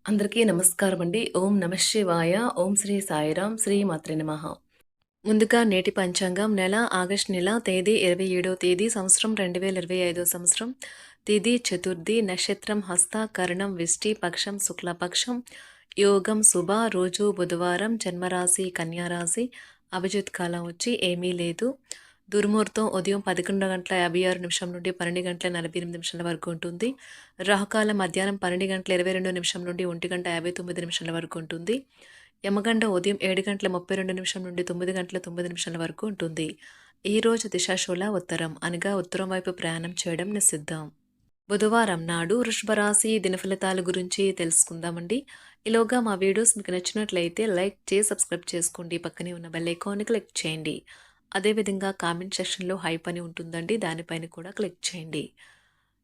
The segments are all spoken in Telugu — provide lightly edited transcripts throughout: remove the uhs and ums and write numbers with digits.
అందరికీ నమస్కారం అండి. ఓం నమః శివాయ. ఓం శ్రీ సాయిరాం. శ్రీ మాత్రే నమః. ముందుగా నేటి పంచాంగం నెల ఆగస్టు నెల తేదీ 27వ తేదీ సంవత్సరం 2025 సంవత్సరం తిథి చతుర్థి నక్షత్రం హస్త కరణం విష్టి పక్షం శుక్లపక్షం యోగం శుభ రోజు బుధవారం జన్మరాశి కన్యారాశి అభిజిత్ కాలం వచ్చి ఏమీ లేదు. దుర్ముహూర్తం ఉదయం 11:56 నుండి 12:48 వరకు ఉంటుంది. రాహుకాలం మధ్యాహ్నం 12:22 నుండి 1:59 వరకు ఉంటుంది. యమగండ ఉదయం 7:32 నుండి 9:09 వరకు ఉంటుంది. ఈ రోజు దిశాశూల ఉత్తరం అనగా ఉత్తరం వైపు ప్రయాణం చేయడం నిషిద్ధం. బుధవారం నాడు వృషభ రాశి దినఫలితాల గురించి తెలుసుకుందామండి. ఈలోగా మా వీడియోస్ మీకు నచ్చినట్లయితే లైక్ చేసి సబ్స్క్రైబ్ చేసుకోండి. పక్కనే ఉన్న బెల్ ఐకాన్ని క్లిక్ చేయండి. అదేవిధంగా కామెంట్ సెక్షన్లో హైప్ అని ఉంటుందండి, దానిపైన కూడా క్లిక్ చేయండి.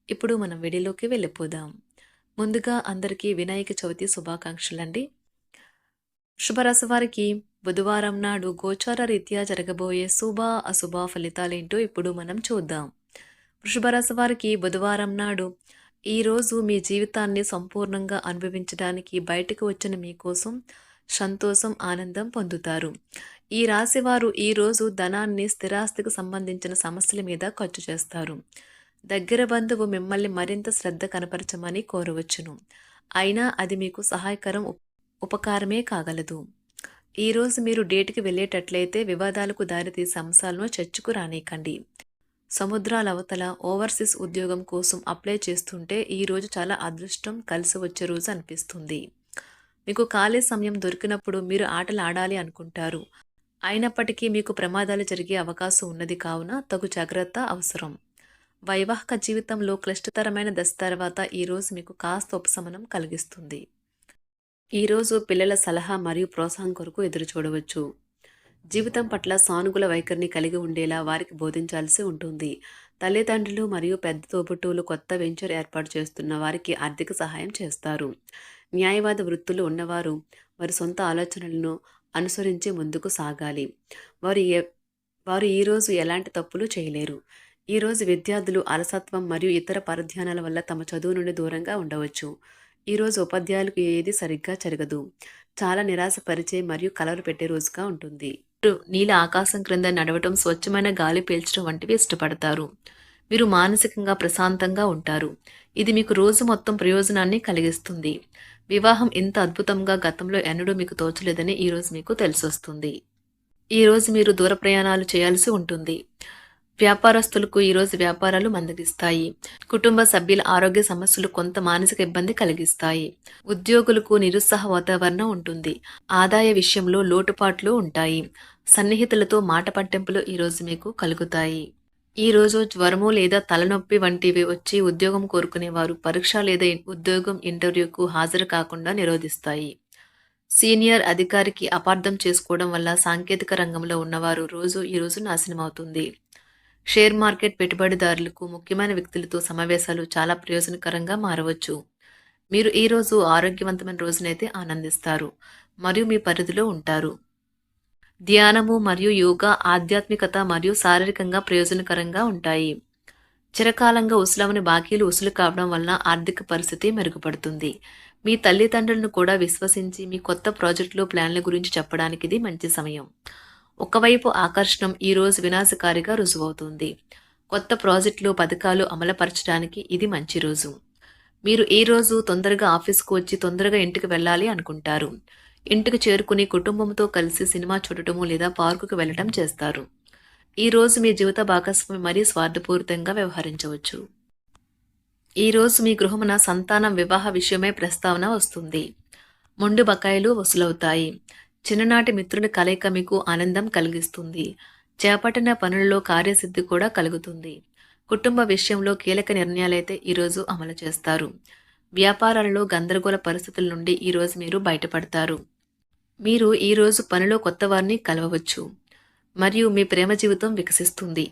ఇప్పుడు మనం వీడియోలోకి వెళ్ళిపోదాం. ముందుగా అందరికీ వినాయక చవితి శుభాకాంక్షలండి. శుభరాశి వారికి బుధవారం నాడు గోచార రీత్యా జరగబోయే శుభ అశుభ ఫలితాలేంటో ఇప్పుడు మనం చూద్దాం. వృషభరాశి వారికి బుధవారం నాడు ఈరోజు మీ జీవితాన్ని సంపూర్ణంగా అనుభవించడానికి బయటకు వచ్చిన మీకోసం సంతోషం ఆనందం పొందుతారు. ఈ రాశివారు ఈరోజు ధనాన్ని స్థిరాస్తికి సంబంధించిన సమస్యల మీద ఖర్చు చేస్తారు. దగ్గర బంధువు మిమ్మల్ని మరింత శ్రద్ధ కనపరచమని కోరవచ్చును. అయినా అది మీకు సహాయకరం ఉపకారమే కాగలదు. ఈరోజు మీరు డేట్కి వెళ్ళేటట్లయితే వివాదాలకు దారితీసే అంశాలను చర్చకు రానీకండి. సముద్రాల అవతల ఓవర్సీస్ ఉద్యోగం కోసం అప్లై చేస్తుంటే ఈరోజు చాలా అదృష్టం కలిసి వచ్చే రోజు అనిపిస్తుంది. మీకు ఖాళీ సమయం దొరికినప్పుడు మీరు ఆటలు ఆడాలి అనుకుంటారు. అయినప్పటికీ మీకు ప్రమాదాలు జరిగే అవకాశం ఉన్నది కావున తగు జాగ్రత్త అవసరం. వైవాహిక జీవితంలో క్లిష్టతరమైన దశ తర్వాత ఈరోజు మీకు కాస్త ఉపశమనం కలిగిస్తుంది. ఈరోజు పిల్లల సలహా మరియు ప్రోత్సాహం కొరకు ఎదురు చూడవచ్చు. జీవితం పట్ల సానుకూల వైఖరిని కలిగి ఉండేలా వారికి బోధించాల్సి ఉంటుంది. తల్లిదండ్రులు మరియు పెద్ద తోబుట్టువులు కొత్త వెంచర్ ఏర్పాటు చేస్తున్న వారికి ఆర్థిక సహాయం చేస్తారు. న్యాయవాద వృత్తులు ఉన్నవారు వారి సొంత ఆలోచనలను అనుసరించి ముందుకు సాగాలి. వారు ఈరోజు ఎలాంటి తప్పులు చేయలేరు. ఈరోజు విద్యార్థులు అలసత్వం మరియు ఇతర పరధ్యానాల వల్ల తమ చదువు నుండి దూరంగా ఉండవచ్చు. ఈరోజు ఉపాధ్యాయులకు ఏది సరిగ్గా జరగదు. చాలా నిరాశపరిచే మరియు కలవరు పెట్టే రోజుగా ఉంటుంది. నీల ఆకాశం క్రింద నడవటం, స్వచ్ఛమైన గాలి పీల్చడం వంటివి ఇష్టపడతారు. మీరు మానసికంగా ప్రశాంతంగా ఉంటారు. ఇది మీకు రోజు మొత్తం ప్రయోజనాన్ని కలిగిస్తుంది. వివాహం ఇంత అద్భుతంగా గతంలో ఎన్నడూ మీకు తోచలేదని ఈరోజు మీకు తెలిసొస్తుంది. ఈరోజు మీరు దూర ప్రయాణాలు చేయాల్సి ఉంటుంది. వ్యాపారస్తులకు ఈరోజు వ్యాపారాలు మందగిస్తాయి. కుటుంబ సభ్యుల ఆరోగ్య సమస్యలు కొంత మానసిక ఇబ్బంది కలిగిస్తాయి. ఉద్యోగులకు నిరుత్సాహ వాతావరణం ఉంటుంది. ఆదాయ విషయంలో లోటుపాట్లు ఉంటాయి. సన్నిహితులతో మాట పట్టింపులు ఈరోజు మీకు కలుగుతాయి. ఈరోజు జ్వరము లేదా తలనొప్పి వంటివి వచ్చి ఉద్యోగం కోరుకునేవారు పరీక్ష లేదా ఉద్యోగం ఇంటర్వ్యూకు హాజరు కాకుండా నిరోధిస్తాయి. సీనియర్ అధికారికి అపార్థం చేసుకోవడం వల్ల సాంకేతిక రంగంలో ఉన్నవారు ఈరోజు నాశనం అవుతుంది. షేర్ మార్కెట్ పెట్టుబడిదారులకు ముఖ్యమైన వ్యక్తులతో సమావేశాలు చాలా ప్రయోజనకరంగా మారవచ్చు. మీరు ఈరోజు ఆరోగ్యవంతమైన రోజునైతే ఆనందిస్తారు మరియు మీ పరిధిలో ఉంటారు. ధ్యానము మరియు యోగా ఆధ్యాత్మికత మరియు శారీరకంగా ప్రయోజనకరంగా ఉంటాయి. చిరకాలంగా ఉసులవని బాకీలు ఉసులు కావడం వలన ఆర్థిక పరిస్థితి మెరుగుపడుతుంది. మీ తల్లిదండ్రులను కూడా విశ్వసించి మీ కొత్త ప్రాజెక్టులు ప్లాన్ల గురించి చెప్పడానికి ఇది మంచి సమయం. ఒకవైపు ఆకర్షణం ఈరోజు వినాశకారిగా రుజువవుతుంది. కొత్త ప్రాజెక్టులు పథకాలు అమలుపరచడానికి ఇది మంచి రోజు. మీరు ఈ రోజు తొందరగా ఆఫీస్కు వచ్చి తొందరగా ఇంటికి వెళ్ళాలి అనుకుంటారు. ఇంటికి చేరుకుని కుటుంబంతో కలిసి సినిమా చూడటము లేదా పార్కుకు వెళ్ళటం చేస్తారు. ఈ రోజు మీ జీవిత భాగస్వామి మరీ స్వార్థపూరితంగా వ్యవహరించవచ్చు. ఈ రోజు మీ గృహమున సంతానం వివాహ విషయమై ప్రస్తావన వస్తుంది. మొండి బకాయిలు వసూలవుతాయి. చిన్ననాటి మిత్రుల కలయిక మీకు ఆనందం కలిగిస్తుంది. చేపట్టిన పనులలో కార్యసిద్ధి కూడా కలుగుతుంది. కుటుంబ విషయంలో కీలక నిర్ణయాలైతే ఈరోజు అమలు చేస్తారు. వ్యాపారాలలో గందరగోళ పరిస్థితుల నుండి ఈరోజు మీరు బయటపడతారు. మీరు ఈరోజు పనిలో కొత్త వారిని కలవవచ్చు మరియు మీ ప్రేమ జీవితం వికసిస్తుంది.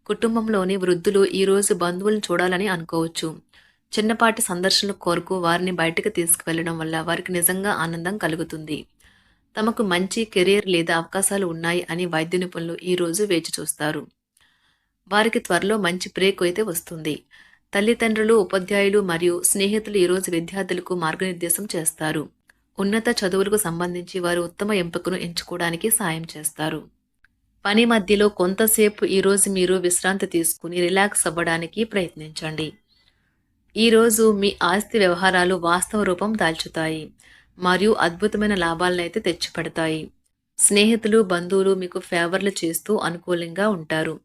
కుటుంబంలోని వృద్ధులు ఈరోజు బంధువులను చూడాలని అనుకోవచ్చు. చిన్నపాటి సందర్శనల కొరకు వారిని బయటకు తీసుకువెళ్లడం వల్ల వారికి నిజంగా ఆనందం కలుగుతుంది. తమకు మంచి కెరీర్ లేదా అవకాశాలు ఉన్నాయి అని వైద్య నిపుణులు ఈరోజు వేచి చూస్తారు. వారికి త్వరలో మంచి బ్రేక్ అయితే వస్తుంది. తల్లిదండ్రులు, ఉపాధ్యాయులు మరియు స్నేహితులు ఈరోజు విద్యార్థులకు మార్గనిర్దేశం చేస్తారు. ఉన్నత చదువులకు సంబంధించి వారు ఉత్తమ ఎంపికను ఎంచుకోవడానికి సాయం చేస్తారు. పని మధ్యలో కొంతసేపు ఈరోజు మీరు విశ్రాంతి తీసుకుని రిలాక్స్ అవ్వడానికి ప్రయత్నించండి. ఈరోజు మీ ఆస్తి వ్యవహారాలు వాస్తవ రూపం దాల్చుతాయి మరియు అద్భుతమైన లాభాలనైతే తెచ్చిపెడతాయి. స్నేహితులు, బంధువులు మీకు ఫేవర్లు చేస్తూ అనుకూలంగా ఉంటారు.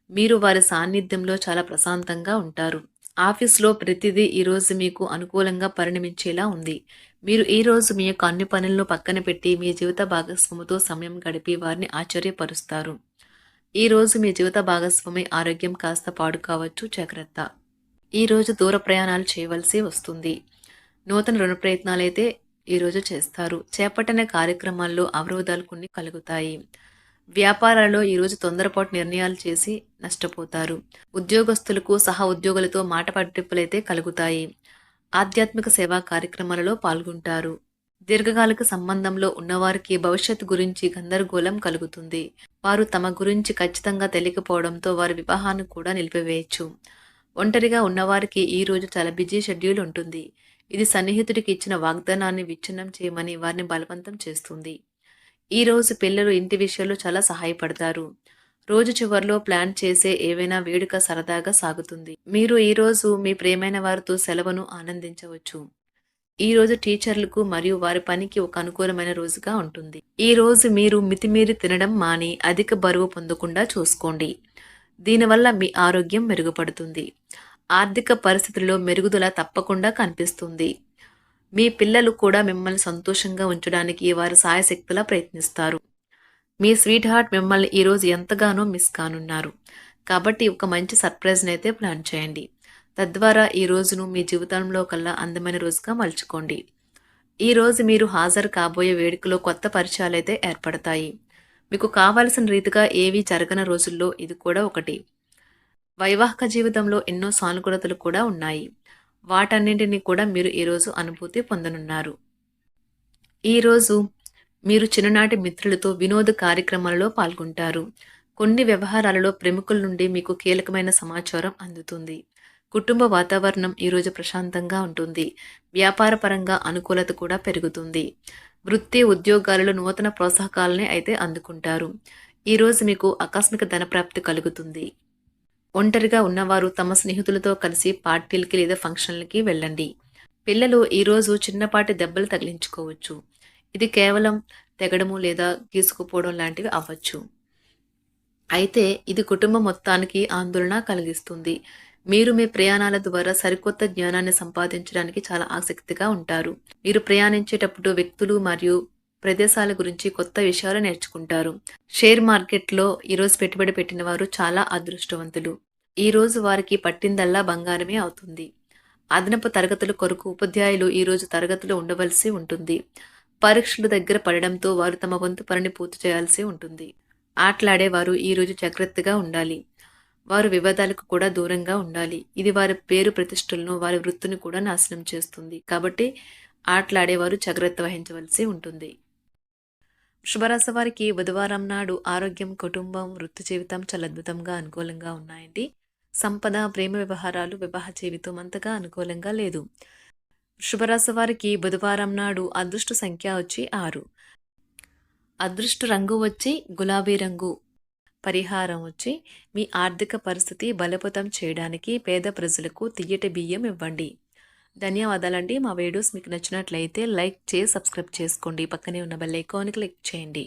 మీరు వారి సాన్నిధ్యంలో చాలా ప్రశాంతంగా ఉంటారు. ఆఫీస్లో ప్రతిదీ ఈరోజు మీకు అనుకూలంగా పరిణమించేలా ఉంది. మీరు ఈరోజు మీ యొక్క అన్ని పనులను పక్కన పెట్టి మీ జీవిత భాగస్వామితో సమయం గడిపి వారిని ఆశ్చర్యపరుస్తారు. ఈరోజు మీ జీవిత భాగస్వామి ఆరోగ్యం కాస్త పాడు కావచ్చు, జాగ్రత్త. ఈరోజు దూర ప్రయాణాలు చేయవలసి వస్తుంది. నూతన రుణ ప్రయత్నాలైతే ఈరోజు చేస్తారు. చేపట్టిన కార్యక్రమాల్లో అవరోధాలు కొన్ని కలుగుతాయి. వ్యాపారాల్లో ఈరోజు తొందరపాటు నిర్ణయాలు చేసి నష్టపోతారు. ఉద్యోగస్తులకు సహా ఉద్యోగులతో మాట పట్టింపులైతే కలుగుతాయి. ఆధ్యాత్మిక సేవా కార్యక్రమాలలో పాల్గొంటారు. దీర్ఘకాలిక సంబంధంలో ఉన్నవారికి భవిష్యత్తు గురించి గందరగోళం కలుగుతుంది. వారు తమ గురించి ఖచ్చితంగా తెలియకపోవడంతో వారి వివాహాన్ని కూడా నిలిపివేయచ్చు. ఒంటరిగా ఉన్నవారికి ఈ రోజు చాలా బిజీ షెడ్యూల్ ఉంటుంది. ఇది సన్నిహితుడికి ఇచ్చిన వాగ్దానాన్ని విచ్ఛిన్నం చేయమని వారిని బలవంతం చేస్తుంది. ఈ రోజు పిల్లలు ఇంటి విషయాల్లో చాలా సహాయపడతారు. రోజు చివరిలో ప్లాన్ చేసే ఏవైనా వేడుక సరదాగా సాగుతుంది. మీరు ఈ రోజు మీ ప్రియమైన వారితో సెలవును ఆనందించవచ్చు. ఈ రోజు టీచర్లకు మరియు వారి పనికి ఒక అనుకూలమైన రోజుగా ఉంటుంది. ఈ రోజు మీరు మితిమీరి తినడం మాని అధిక బరువు పొందకుండా చూసుకోండి. దీనివల్ల మీ ఆరోగ్యం మెరుగుపడుతుంది. ఆర్థిక పరిస్థితుల్లో మెరుగుదల తప్పకుండా కనిపిస్తుంది. మీ పిల్లలు కూడా మిమ్మల్ని సంతోషంగా ఉంచడానికి వారి సాయశక్తులా ప్రయత్నిస్తారు. మీ స్వీట్ హార్ట్ మిమ్మల్ని ఈరోజు ఎంతగానో మిస్ కానున్నారు. కాబట్టి ఒక మంచి సర్ప్రైజ్ని అయితే ప్లాన్ చేయండి. తద్వారా ఈ రోజును మీ జీవితంలో కల్లా అందమైన రోజుగా మలుచుకోండి. ఈ రోజు మీరు హాజరు కాబోయే వేడుకలో కొత్త పరిచయాలు అయితే ఏర్పడతాయి. మీకు కావలసిన రీతిగా ఏవీ జరగని రోజుల్లో ఇది కూడా ఒకటి. వైవాహిక జీవితంలో ఎన్నో సానుకూలతలు కూడా ఉన్నాయి. వాటన్నింటినీ కూడా మీరు ఈరోజు అనుభూతి పొందనున్నారు. ఈరోజు మీరు చిన్ననాటి మిత్రులతో వినోద కార్యక్రమాలలో పాల్గొంటారు. కొన్ని వ్యవహారాలలో ప్రముఖుల నుండి మీకు కీలకమైన సమాచారం అందుతుంది. కుటుంబ వాతావరణం ఈరోజు ప్రశాంతంగా ఉంటుంది. వ్యాపారపరంగా అనుకూలత కూడా పెరుగుతుంది. వృత్తి, ఉద్యోగాలలో నూతన ప్రోత్సాహకాలని అయితే అందుకుంటారు. ఈరోజు మీకు ఆకస్మిక ధనప్రాప్తి కలుగుతుంది. ఒంటరిగా ఉన్నవారు తమ స్నేహితులతో కలిసి పార్టీలకి లేదా ఫంక్షన్లకి వెళ్ళండి. పిల్లలు ఈరోజు చిన్నపాటి దెబ్బలు తగిలించుకోవచ్చు. ఇది కేవలం తెగడము లేదా గీసుకుపోవడం లాంటివి అవ్వచ్చు. అయితే ఇది కుటుంబం మొత్తానికి ఆందోళన కలిగిస్తుంది. మీరు మీ ప్రయాణాల ద్వారా సరికొత్త జ్ఞానాన్ని సంపాదించడానికి చాలా ఆసక్తిగా ఉంటారు. మీరు ప్రయాణించేటప్పుడు వ్యక్తులు మరియు ప్రదేశాల గురించి కొత్త విషయాలు నేర్చుకుంటారు. షేర్ మార్కెట్లో ఈరోజు పెట్టుబడి పెట్టిన వారు చాలా అదృష్టవంతులు. ఈరోజు వారికి పట్టిందల్లా బంగారమే అవుతుంది. అదనపు తరగతుల కొరకు ఉపాధ్యాయులు ఈరోజు తరగతిలో ఉండవలసి ఉంటుంది. పరీక్షలు దగ్గర పడడంతో వారు తమ వంతు పనిని పూర్తి చేయాల్సి ఉంటుంది. ఆటలాడేవారు ఈరోజు జాగ్రత్తగా ఉండాలి. వారు వివాదాలకు కూడా దూరంగా ఉండాలి. ఇది వారి పేరు ప్రతిష్టలను, వారి వృత్తిని కూడా నాశనం చేస్తుంది. కాబట్టి ఆటలాడేవారు జాగ్రత్త వహించవలసి ఉంటుంది. వృషభరాశి వారికి బుధవారం నాడు ఆరోగ్యం, కుటుంబం, వృత్తి జీవితం చాలా అద్భుతంగా అనుకూలంగా ఉన్నాయండి. సంపద, ప్రేమ వ్యవహారాలు, వివాహ జీవితం అంతగా అనుకూలంగా లేదు. వృషభరాశి వారికి బుధవారం నాడు అదృష్ట సంఖ్య వచ్చి 6. అదృష్ట రంగు వచ్చి గులాబీ రంగు. పరిహారం వచ్చి మీ ఆర్థిక పరిస్థితి బలోపేతం చేయడానికి పేద ప్రజలకు తియ్యటి బియ్యం ఇవ్వండి. ధన్యవాదాలండి. మా వీడియోస్ మీకు నచ్చినట్లయితే లైక్ చేసి సబ్స్క్రైబ్ చేసుకోండి. పక్కనే ఉన్న బెల్ ఐకాన్ని క్లిక్ చేయండి.